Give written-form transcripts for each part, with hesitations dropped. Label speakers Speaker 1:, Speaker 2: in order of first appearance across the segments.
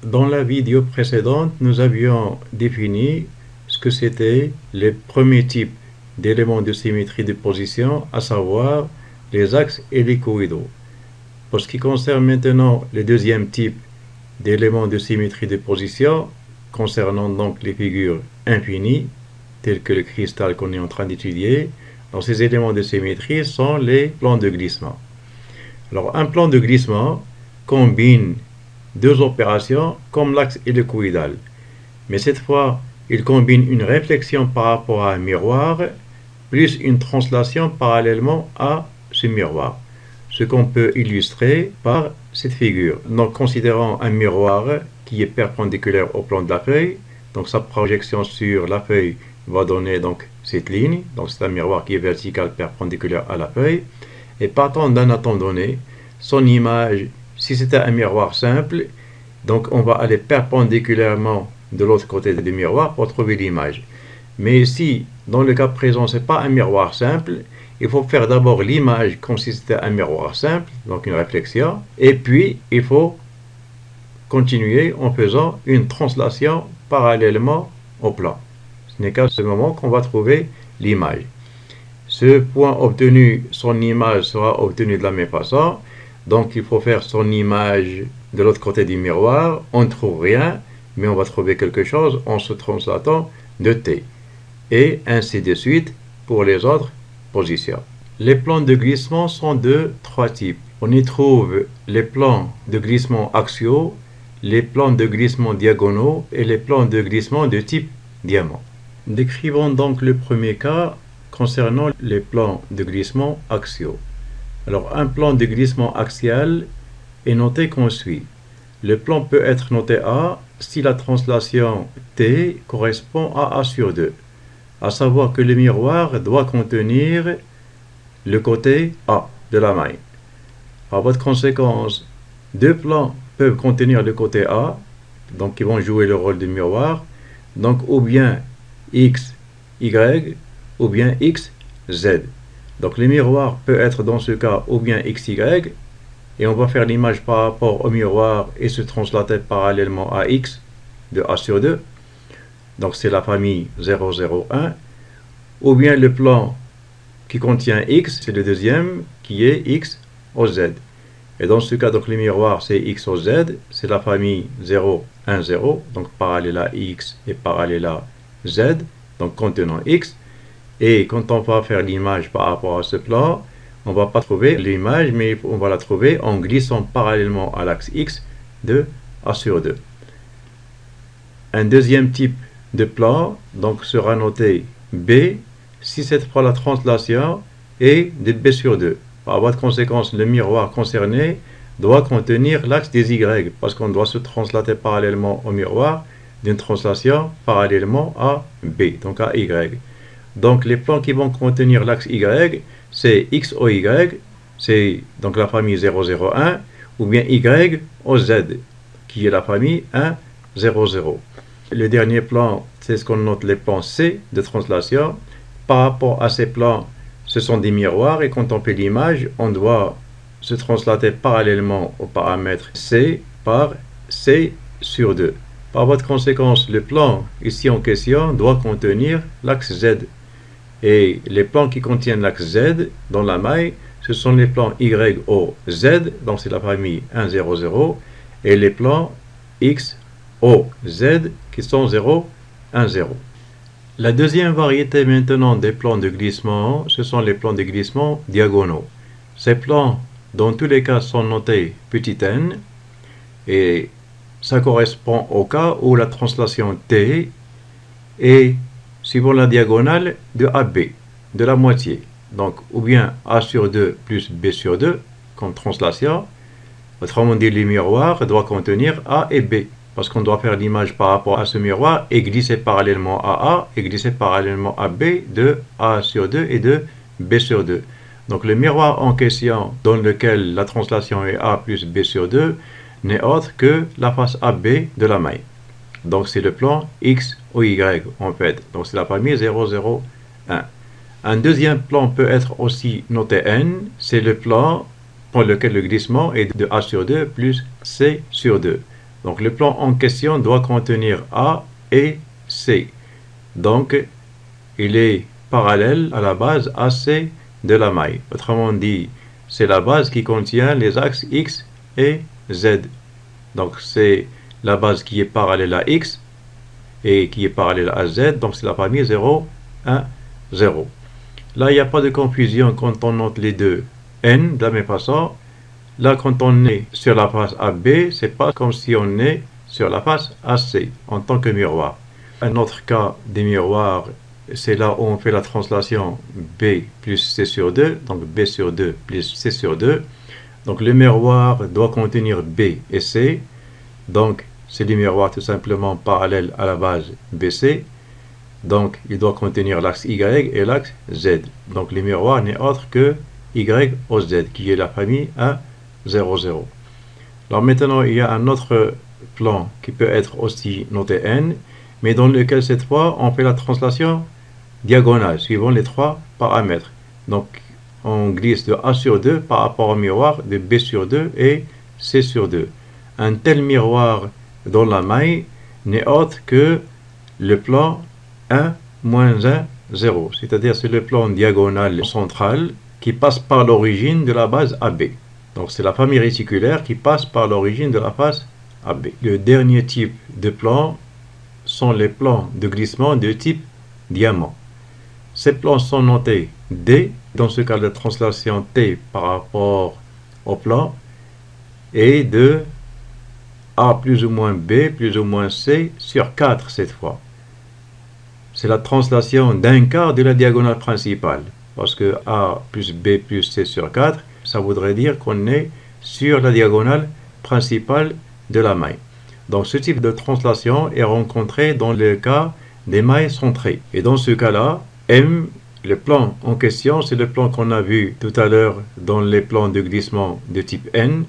Speaker 1: Dans la vidéo précédente, nous avions défini ce que c'était les premiers types d'éléments de symétrie de position, à savoir les axes hélicoïdaux. Pour ce qui concerne maintenant le deuxième type d'éléments de symétrie de position, concernant donc les figures infinies, telles que le cristal qu'on est en train d'étudier, donc ces éléments de symétrie sont les plans de glissement. Alors un plan de glissement combine deux opérations comme l'axe hélicoïdal, mais cette fois il combine une réflexion par rapport à un miroir plus une translation parallèlement à ce miroir, ce qu'on peut illustrer par cette figure. Donc considérons un miroir qui est perpendiculaire au plan de la feuille, donc sa projection sur la feuille va donner donc cette ligne, donc c'est un miroir qui est vertical perpendiculaire à la feuille, et partant d'un atome donné, son image, si c'était un miroir simple, donc on va aller perpendiculairement de l'autre côté du miroir pour trouver l'image. Mais si, dans le cas présent, ce n'est pas un miroir simple, il faut faire d'abord l'image comme si c'était un miroir simple, donc une réflexion, et puis il faut continuer en faisant une translation parallèlement au plan. Ce n'est qu'à ce moment qu'on va trouver l'image. Ce point obtenu, son image sera obtenue de la même façon. Donc il faut faire son image de l'autre côté du miroir. On ne trouve rien, mais on va trouver quelque chose en se translatant de t. Et ainsi de suite pour les autres positions. Les plans de glissement sont de trois types. On y trouve les plans de glissement axiaux, les plans de glissement diagonaux et les plans de glissement de type diamant. Décrivons donc le premier cas concernant les plans de glissement axiaux. Alors, un plan de glissement axial est noté comme suit. Le plan peut être noté A si la translation T correspond à A sur 2, à savoir que le miroir doit contenir le côté A de la maille. Par voie de conséquence, deux plans peuvent contenir le côté A, donc ils vont jouer le rôle du miroir, donc ou bien X, Y, ou bien X, Z. Donc le miroir peut être dans ce cas ou bien XY, et on va faire l'image par rapport au miroir et se translater parallèlement à X de A sur 2. Donc c'est la famille 0, 0, 1. Ou bien le plan qui contient X, c'est le deuxième, qui est X au Z. Et dans ce cas, donc le miroir c'est X au Z, c'est la famille 0, 1, 0, donc parallèle à X et parallèle à Z, donc contenant X. Et quand on va faire l'image par rapport à ce plan, on ne va pas trouver l'image, mais on va la trouver en glissant parallèlement à l'axe X de A sur 2. Un deuxième type de plan donc sera noté B si cette fois la translation est de B sur 2. Par voie de conséquence, le miroir concerné doit contenir l'axe des Y, parce qu'on doit se translater parallèlement au miroir d'une translation parallèlement à B, donc à Y. Donc les plans qui vont contenir l'axe Y, c'est X au Y, c'est donc la famille 0, 0, 1, ou bien Y au Z, qui est la famille 1, 0, 0. Le dernier plan, c'est ce qu'on note les plans C de translation. Par rapport à ces plans, ce sont des miroirs, et quand on fait l'image, on doit se translater parallèlement au paramètre C par C sur 2. Par voie de conséquence, le plan ici en question doit contenir l'axe Z. Et les plans qui contiennent l'axe Z dans la maille, ce sont les plans Y au Z, donc c'est la famille 1, 0, 0, et les plans X au Z qui sont 0, 1, 0. La deuxième variété maintenant des plans de glissement, ce sont les plans de glissement diagonaux. Ces plans, dans tous les cas, sont notés petit n, et ça correspond au cas où la translation T est suivant la diagonale de AB, de la moitié. Donc, ou bien A sur 2 plus B sur 2, comme translation. Autrement dit, le miroir doit contenir A et B, parce qu'on doit faire l'image par rapport à ce miroir et glisser parallèlement à A et glisser parallèlement à B de A sur 2 et de B sur 2. Donc, le miroir en question, dans lequel la translation est A plus B sur 2, n'est autre que la face AB de la maille. Donc, c'est le plan X au Y, en fait. Donc, c'est la famille 0, 0, 1. Un deuxième plan peut être aussi noté N. C'est le plan pour lequel le glissement est de A sur 2 plus C sur 2. Donc le plan en question doit contenir A et C. Donc il est parallèle à la base AC de la maille. Autrement dit, c'est la base qui contient les axes X et Z. Donc c'est la base qui est parallèle à X et qui est parallèle à Z. Donc c'est la famille 0, 1, 0. Là, il n'y a pas de confusion quand on note les deux N de la même façon. Là, quand on est sur la face AB, c'est pas comme si on est sur la face AC en tant que miroir. Un autre cas des miroirs, c'est là où on fait la translation B plus C sur 2, donc B sur 2 plus C sur 2. Donc le miroir doit contenir B et C, donc c'est le miroir tout simplement parallèle à la base BC. Donc il doit contenir l'axe Y et l'axe Z. Donc le miroir n'est autre que Y au Z, qui est la famille 1, 0, 0. Alors maintenant, il y a un autre plan qui peut être aussi noté N, mais dans lequel cette fois, on fait la translation diagonale, suivant les trois paramètres. Donc, on glisse de A sur 2 par rapport au miroir de B sur 2 et C sur 2. Un tel miroir dans la maille n'est autre que le plan 1, moins 1, 0. C'est-à-dire, c'est le plan diagonal central qui passe par l'origine de la base AB. Donc c'est la famille réticulaire qui passe par l'origine de la face AB. Le dernier type de plan sont les plans de glissement de type diamant. Ces plans sont notés D, dans ce cas de translation T par rapport au plan, et de A plus ou moins B plus ou moins C sur 4 cette fois. C'est la translation d'un quart de la diagonale principale, parce que A plus B plus C sur 4, ça voudrait dire qu'on est sur la diagonale principale de la maille. Donc ce type de translation est rencontré dans le cas des mailles centrées. Et dans ce cas-là, M, le plan en question, c'est le plan qu'on a vu tout à l'heure dans les plans de glissement de type N.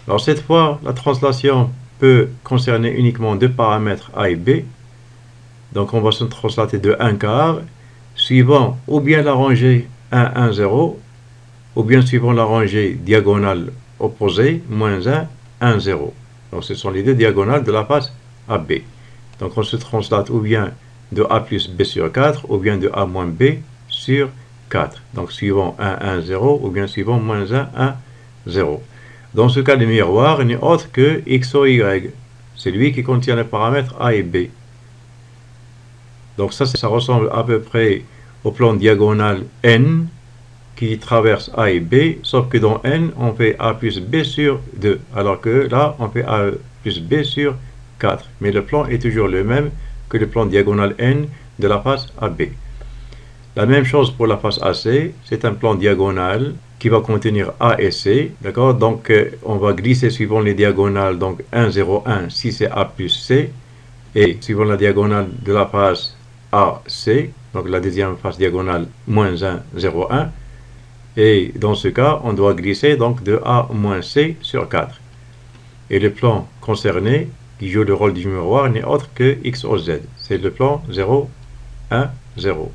Speaker 1: Alors cette fois, la translation peut concerner uniquement deux paramètres A et B. Donc on va se translater de 1 quart, suivant ou bien la rangée 1, 1, 0, ou bien suivant la rangée diagonale opposée, moins 1, 1, 0. Donc ce sont les deux diagonales de la face AB. Donc on se translate ou bien de A plus B sur 4, ou bien de A moins B sur 4. Donc suivant 1, 1, 0, ou bien suivant moins 1, 1, 0. Dans ce cas, le miroir n'est autre que X ou Y. C'est lui qui contient les paramètres A et B. Donc ça ressemble à peu près au plan diagonal N qui traverse A et B, sauf que dans N, on fait A plus B sur 2, alors que là, on fait A plus B sur 4. Mais le plan est toujours le même que le plan diagonal N de la face AB. La même chose pour la face AC, c'est un plan diagonal qui va contenir A et C, d'accord? Donc, on va glisser suivant les diagonales, donc 1, 0, 1, si c'est A plus C, et suivant la diagonale de la face AC, donc la deuxième face diagonale, moins 1, 0, 1, et dans ce cas, on doit glisser donc de A moins C sur 4. Et le plan concerné, qui joue le rôle du miroir, n'est autre que X au Z. C'est le plan 0, 1, 0.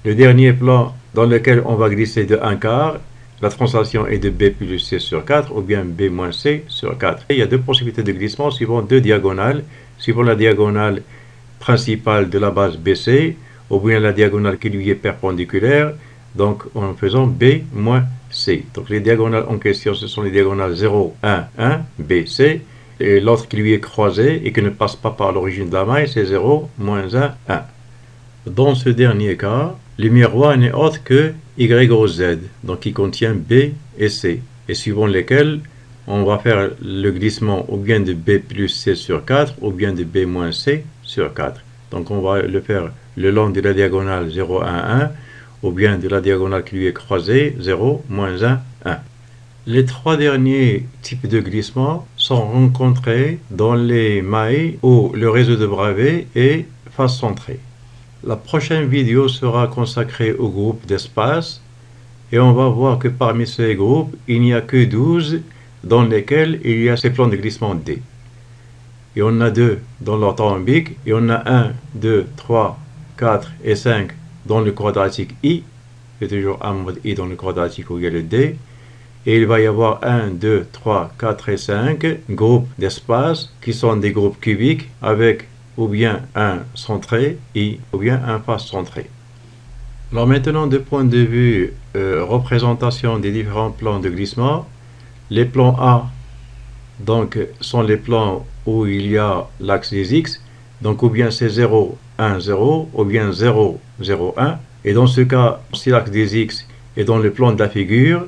Speaker 1: Le dernier plan dans lequel on va glisser de 1 quart, la translation est de B plus C sur 4, ou bien B moins C sur 4. Et il y a deux possibilités de glissement suivant deux diagonales, suivant la diagonale principale de la base BC, ou bien la diagonale qui lui est perpendiculaire, donc en faisant B moins C. Donc les diagonales en question, ce sont les diagonales 0, 1, 1, B, C, et l'autre qui lui est croisé et qui ne passe pas par l'origine de la maille, c'est 0, moins 1, 1. Dans ce dernier cas, le miroir n'est autre que Y au Z, donc qui contient B et C, et suivant lesquels on va faire le glissement ou bien de B plus C sur 4, ou bien de B moins C sur 4. Donc on va le faire le long de la diagonale 0, 1, 1, ou bien de la diagonale qui lui est croisée, 0, moins 1, 1. Les trois derniers types de glissement sont rencontrés dans les mailles où le réseau de Bravais est face centrée. La prochaine vidéo sera consacrée au groupe d'espace et on va voir que parmi ces groupes, il n'y a que 12 dans lesquels il y a ces plans de glissement D. Et on a 2 dans l'orthorhombique et on a 1, 2, 3, 4 et 5 dans le quadratique I, c'est toujours un mode I dans le quadratique où il y a le D, et il va y avoir 1, 2, 3, 4 et 5 groupes d'espaces qui sont des groupes cubiques avec ou bien un centré ou bien un face centré. Alors maintenant, du point de vue représentation des différents plans de glissement, les plans A donc, sont les plans où il y a l'axe des X, donc ou bien c'est 0, 1, 0, ou bien 0, 0, 1. Et dans ce cas, si l'axe des X est dans le plan de la figure,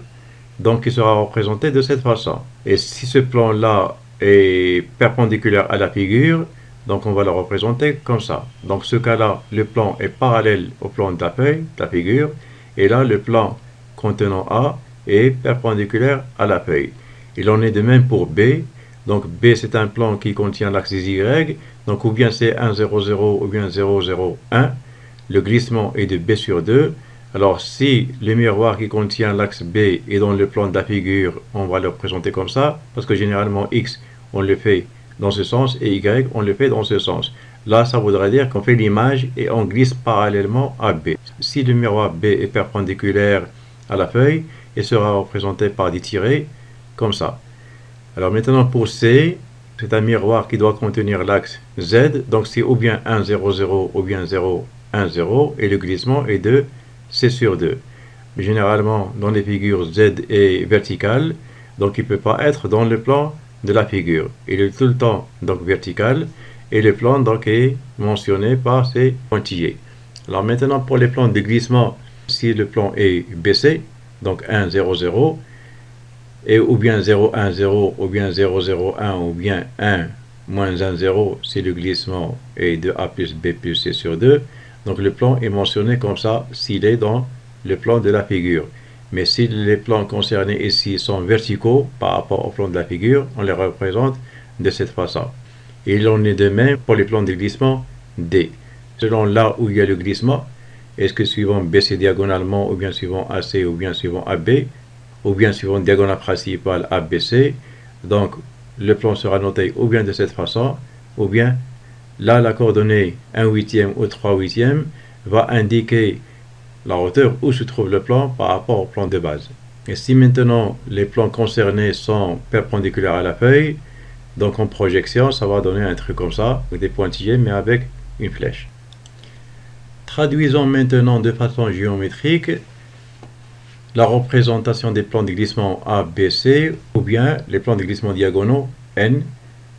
Speaker 1: donc il sera représenté de cette façon. Et si ce plan-là est perpendiculaire à la figure, donc on va le représenter comme ça. Donc ce cas-là, le plan est parallèle au plan de la feuille, de la figure, et là le plan contenant A est perpendiculaire à la feuille. Il en est de même pour B. Donc B c'est un plan qui contient l'axe des Y, donc ou bien c'est 1, 0, 0 ou bien 0, 0, 1. Le glissement est de B sur 2. Alors si le miroir qui contient l'axe B est dans le plan de la figure, on va le représenter comme ça, parce que généralement X on le fait dans ce sens et Y on le fait dans ce sens. Là ça voudrait dire qu'on fait l'image et on glisse parallèlement à B. Si le miroir B est perpendiculaire à la feuille, il sera représenté par des tirets comme ça. Alors maintenant pour C, c'est un miroir qui doit contenir l'axe Z, donc c'est ou bien 1, 0, 0 ou bien 0, 1, 0, et le glissement est de C sur 2. Mais généralement, dans les figures, Z est vertical, donc il ne peut pas être dans le plan de la figure. Il est tout le temps donc vertical, et le plan donc est mentionné par ces pointillés. Alors maintenant, pour les plans de glissement, si le plan est baissé, donc 1, 0, 0, et ou bien 0, 1, 0, ou bien 0, 0, 1, ou bien 1, moins 1, 0, si le glissement est de A plus B plus C sur 2, donc le plan est mentionné comme ça s'il est dans le plan de la figure. Mais si les plans concernés ici sont verticaux par rapport au plan de la figure, on les représente de cette façon. Et il en est de même pour les plans de glissement D. Selon là où il y a le glissement, est-ce que suivant BC diagonalement, ou bien suivant AC, ou bien suivant AB, ou bien suivant diagonale principale ABC, donc le plan sera noté ou bien de cette façon, ou bien là la coordonnée 1/8 ou 3/8 va indiquer la hauteur où se trouve le plan par rapport au plan de base. Et si maintenant les plans concernés sont perpendiculaires à la feuille, donc en projection ça va donner un truc comme ça, avec des pointillés mais avec une flèche. Traduisons maintenant de façon géométrique la représentation des plans de glissement A, B, C, ou bien les plans de glissement diagonaux N,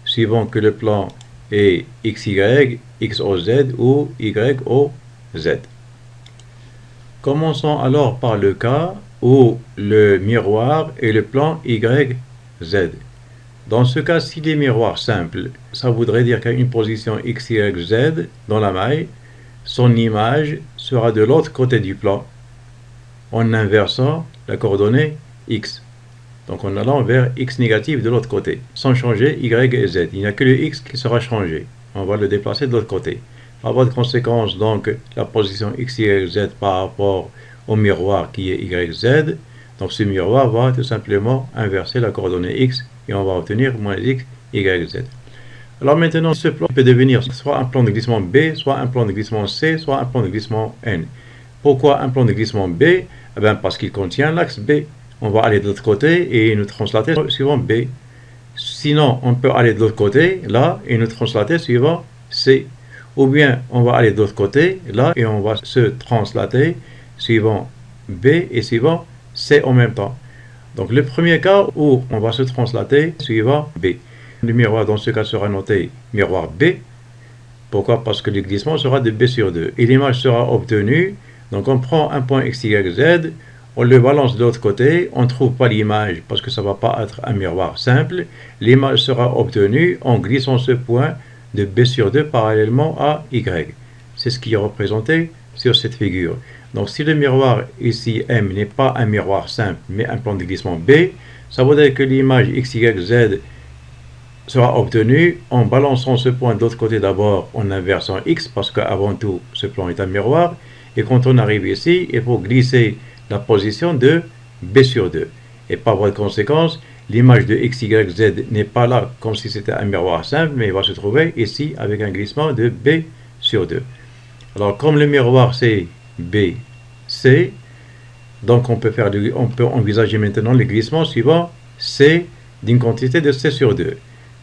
Speaker 1: suivant que le plan est XY, XOZ ou YOZ. Commençons alors par le cas où le miroir est le plan YZ. Dans ce cas, s'il est miroir simple, ça voudrait dire qu'à une position XYZ dans la maille, son image sera de l'autre côté du plan, en inversant la coordonnée X. Donc en allant vers X négatif de l'autre côté, sans changer Y et Z. Il n'y a que le X qui sera changé. On va le déplacer de l'autre côté. Par voie de conséquence, donc, la position X, Y, Z par rapport au miroir qui est Y, Z. Donc ce miroir va tout simplement inverser la coordonnée X et on va obtenir moins X, Y, Z. Alors maintenant, ce plan peut devenir soit un plan de glissement B, soit un plan de glissement C, soit un plan de glissement N. Pourquoi un plan de glissement B? Eh bien, parce qu'il contient l'axe B. On va aller de l'autre côté et nous translater suivant B. Sinon, on peut aller de l'autre côté, là, et nous translater suivant C. Ou bien, on va aller de l'autre côté, là, et on va se translater suivant B et suivant C en même temps. Donc, le premier cas où on va se translater suivant B. Le miroir, dans ce cas, sera noté miroir B. Pourquoi? Parce que le glissement sera de B sur 2. Et l'image sera obtenue. Donc, on prend un point X, Y, Z. On le balance de l'autre côté, on ne trouve pas l'image parce que ça ne va pas être un miroir simple. L'image sera obtenue en glissant ce point de B sur 2 parallèlement à Y. C'est ce qui est représenté sur cette figure. Donc si le miroir ici M n'est pas un miroir simple mais un plan de glissement B, ça veut dire que l'image X, Y, Z sera obtenue en balançant ce point de l'autre côté d'abord en inversant X parce qu'avant tout ce plan est un miroir. Et quand on arrive ici, il faut glisser la position de B sur 2. Et par voie de conséquence, l'image de X, Y, Z n'est pas là comme si c'était un miroir simple, mais il va se trouver ici avec un glissement de B sur 2. Alors comme le miroir c'est B, C, Donc on peut envisager maintenant le glissement suivant C d'une quantité de C sur 2.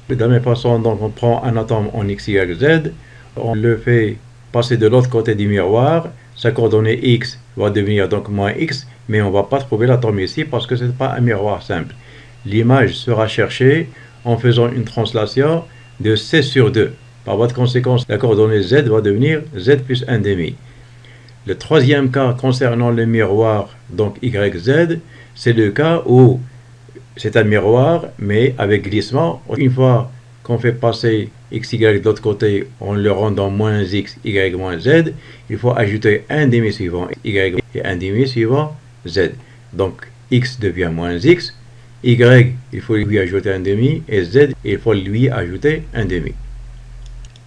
Speaker 1: De la même façon, donc on prend un atome en X, Y, Z, on le fait passer de l'autre côté du miroir, sa coordonnée X va devenir donc moins X, mais on ne va pas trouver l'atome ici parce que ce n'est pas un miroir simple. L'image sera cherchée en faisant une translation de C sur 2. Par voie de conséquence, la coordonnée Z va devenir Z plus 1,5. Le troisième cas concernant le miroir, donc YZ, c'est le cas où c'est un miroir, mais avec glissement. Une fois qu'on fait passer XY de l'autre côté, on le rend dans moins X, Y moins Z. Il faut ajouter un demi suivant Y et un demi suivant Z. Donc X devient moins X, Y, il faut lui ajouter un demi, et Z, il faut lui ajouter un demi.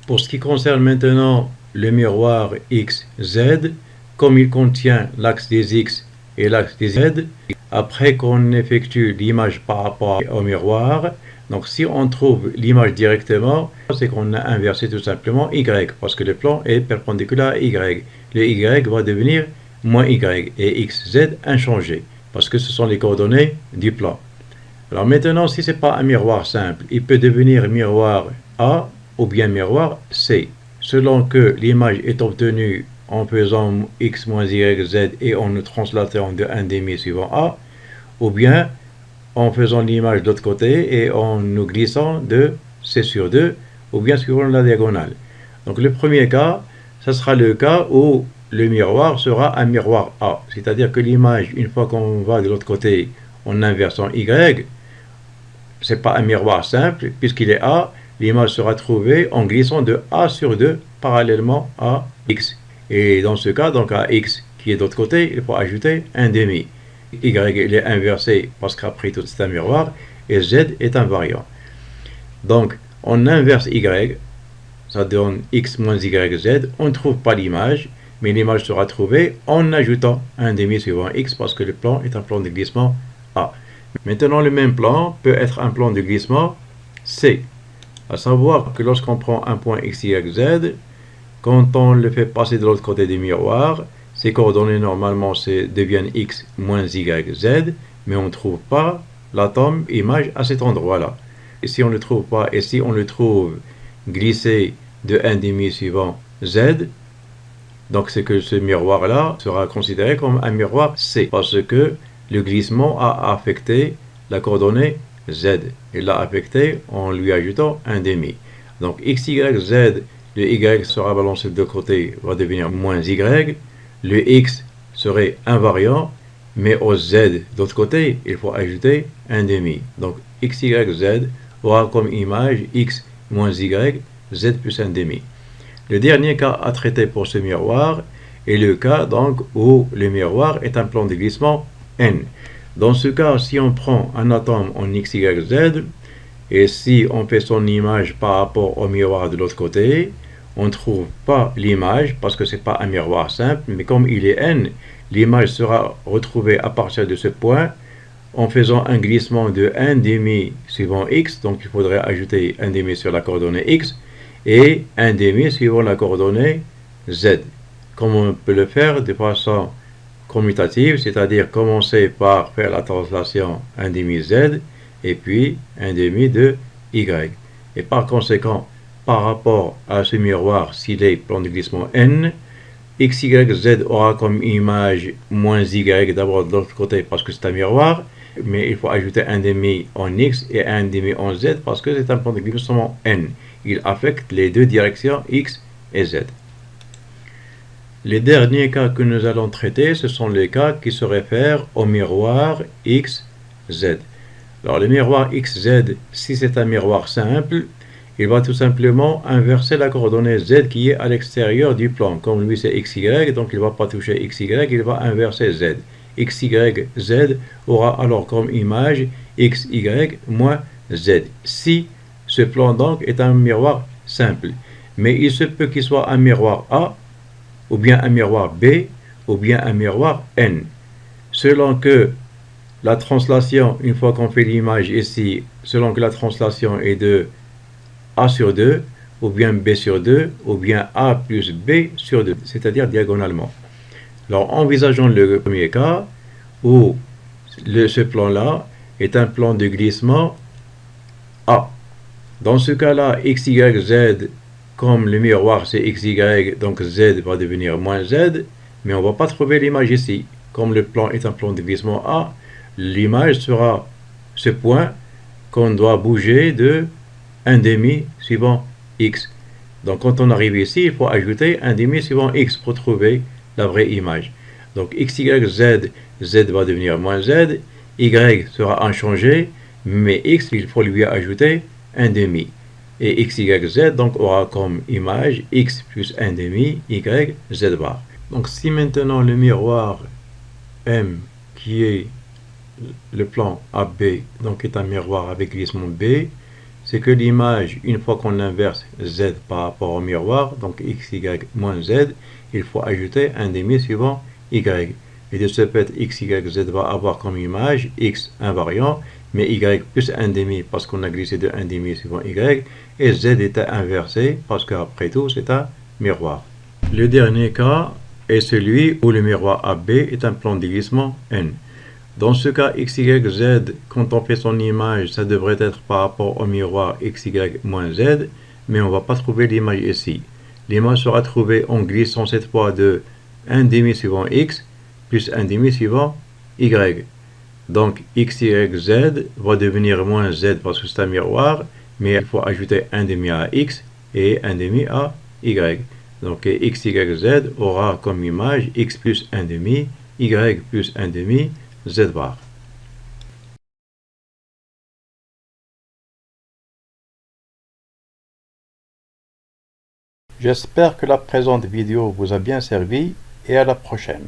Speaker 1: Pour ce qui concerne maintenant le miroir XZ, comme il contient l'axe des X et l'axe des Z, après qu'on effectue l'image par rapport au miroir, donc si on trouve l'image directement, c'est qu'on a inversé tout simplement Y, parce que le plan est perpendiculaire à Y. Le Y va devenir moins Y et XZ inchangé, parce que ce sont les coordonnées du plan. Alors maintenant, si ce n'est pas un miroir simple, il peut devenir miroir A ou bien miroir C, selon que l'image est obtenue en faisant X moins Y, Z et en nous translatant de 1,5 suivant A, ou bien en faisant l'image de l'autre côté et en nous glissant de C sur 2, ou bien suivant la diagonale. Donc le premier cas, ce sera le cas où le miroir sera un miroir A, c'est-à-dire que l'image, une fois qu'on va de l'autre côté en inversant Y, ce n'est pas un miroir simple, puisqu'il est A, l'image sera trouvée en glissant de A sur 2 parallèlement à X. Et dans ce cas, donc à X qui est de l'autre côté, il faut ajouter un demi. Y il est inversé parce qu'après tout c'est un miroir, et Z est invariant. Donc on inverse Y, ça donne X moins Y, Z, on ne trouve pas l'image, mais l'image sera trouvée en ajoutant un demi suivant X parce que le plan est un plan de glissement A. Maintenant le même plan peut être un plan de glissement C, à savoir que lorsqu'on prend un point X, Y, Z, quand on le fait passer de l'autre côté du miroir, ces coordonnées normalement deviennent X moins Y, Z, mais on ne trouve pas l'atome image à cet endroit-là. Et si on ne le trouve pas, et si on le trouve glissé de 1,5 suivant Z, donc c'est que ce miroir-là sera considéré comme un miroir C, parce que le glissement a affecté la coordonnée Z. Il l'a affecté en lui ajoutant un demi. Donc X, Y, Z, le Y sera balancé de côté, va devenir moins Y. Le X serait invariant, mais au Z de l'autre côté, il faut ajouter un demi. Donc X, Y, Z aura comme image X moins Y, Z plus un demi. Le dernier cas à traiter pour ce miroir est le cas donc où le miroir est un plan de glissement N. Dans ce cas, si on prend un atome en X, Y, Z, et si on fait son image par rapport au miroir de l'autre côté, on ne trouve pas l'image parce que ce n'est pas un miroir simple, mais comme il est N, l'image sera retrouvée à partir de ce point en faisant un glissement de 1,5 suivant X, donc il faudrait ajouter 1,5 sur la coordonnée X, et 1,5 suivant la coordonnée Z. Comme on peut le faire de façon commutative, c'est-à-dire commencer par faire la translation 1,5 Z, et puis 1,5 de Y. Et par conséquent, par rapport à ce miroir, s'il est plan de glissement N, X, Y, Z aura comme image moins Y d'abord de l'autre côté parce que c'est un miroir, mais il faut ajouter un demi en X et un demi en Z parce que c'est un plan de glissement N. Il affecte les deux directions X et Z. Les derniers cas que nous allons traiter, ce sont les cas qui se réfèrent au miroir XZ. Alors le miroir XZ, si c'est un miroir simple, il va tout simplement inverser la coordonnée Z qui est à l'extérieur du plan. Comme lui c'est XY, donc il ne va pas toucher XY, il va inverser Z. XYZ aura alors comme image XY moins Z. Si ce plan donc est un miroir simple, mais il se peut qu'il soit un miroir A, ou bien un miroir B, ou bien un miroir N. Selon que la translation, une fois qu'on fait l'image ici, selon que la translation est de A sur 2, ou bien B sur 2, ou bien A plus B sur 2, c'est-à-dire diagonalement. Alors, envisageons le premier cas, où ce plan-là est un plan de glissement A. Dans ce cas-là, x, y, z, comme le miroir c'est x, y, donc z va devenir moins z, mais on ne va pas trouver l'image ici. Comme le plan est un plan de glissement A, l'image sera ce point qu'on doit bouger de 1,5 suivant x. Donc quand on arrive ici, il faut ajouter 1,5 suivant x pour trouver la vraie image. Donc x, y, z, z va devenir moins z, y sera inchangé, mais x, il faut lui ajouter 1,5. Et x, y, z donc aura comme image x plus 1,5, y, z bar. Donc si maintenant le miroir M, qui est le plan AB, donc est un miroir avec glissement B, c'est que l'image, une fois qu'on inverse z par rapport au miroir, donc x, y moins z, il faut ajouter 1,5 suivant y. Et de ce fait, x, y, z va avoir comme image x invariant, mais y plus 1,5 parce qu'on a glissé de 1,5 suivant y, et z est inversé parce qu'après tout, c'est un miroir. Le dernier cas est celui où le miroir AB est un plan de glissement N. Dans ce cas, x, y, z, quand on fait son image, ça devrait être par rapport au miroir x, y, moins z, mais on ne va pas trouver l'image ici. L'image sera trouvée en glissant cette fois de 1,5 suivant x, plus 1,5 suivant y. Donc, x, y, z va devenir moins z parce que c'est un miroir, mais il faut ajouter 1,5 à x et 1,5 à y. Donc, x, y, z aura comme image x plus 1,5, y plus 1,5, z bar. J'espère que la présente vidéo vous a bien servi et à la prochaine.